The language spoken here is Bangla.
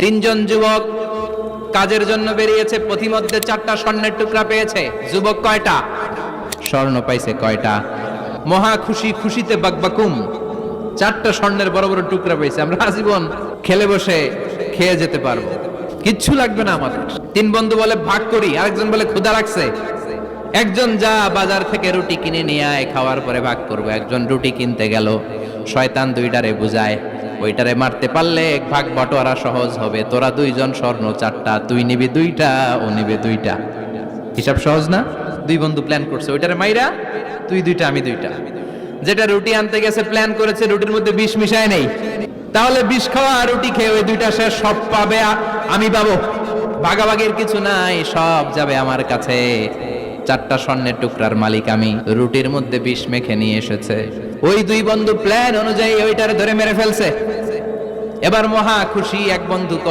তিনজন যুবক কাজের জন্য বেরিয়েছে, পথিমধ্যে 4টা স্বর্ণের টুকরা পেয়েছে। যুবক কয়টা স্বর্ণ পাইছে? কয়টা? মহা খুশি, খুশিতে বাকবাকুম। 4টা স্বর্ণের বড় বড় টুকরা পেয়েছে। আমরা আজীবন খেলে বসে খেয়ে যেতে পারবো, কিচ্ছু লাগবে না আমাদের। 3 বন্ধু বলে ভাগ করি, আরেকজন বলে ক্ষুধা লাগছে। একজন যা বাজার থেকে রুটি কিনে নিয়ে আয়, খাওয়ার পরে ভাগ করবো। একজন রুটি কিনতে গেল, শয়তান 2টারে বুঝায় ওইটারে মারতে পারলে এক ভাগ বটোয়ারা সহজ হবে। তোরা 2 জন স্বর্ণ 4টা, তুই নিবি 2টা, ও নিবে 2টা। হিসাব সহজ না? 2 বন্ধু প্ল্যান করছে, ওইটারে মাইরা তুই 2টা, আমি 2টা। যেটা রুটি আনতে গেছে প্ল্যান করেছে রুটির মধ্যে বিষ মিশায় নেই, তাহলে বিষ খাওয়া আর রুটি খেয়ে ওই 2টা শেষ, সব পাবে আমি পাবো। ভাগাভাগির কিছু নাই, সব যাবে আমার কাছে। 4টা স্বর্ণের টুকরার মালিক আমি। রুটির মধ্যে বিষ মেখে নিয়ে এসেছে। ওই 2 বন্ধু প্ল্যান অনুযায়ী ওইটারে ধরে মেরে ফেলছে। এবার মহা খুশি এক বন্ধু।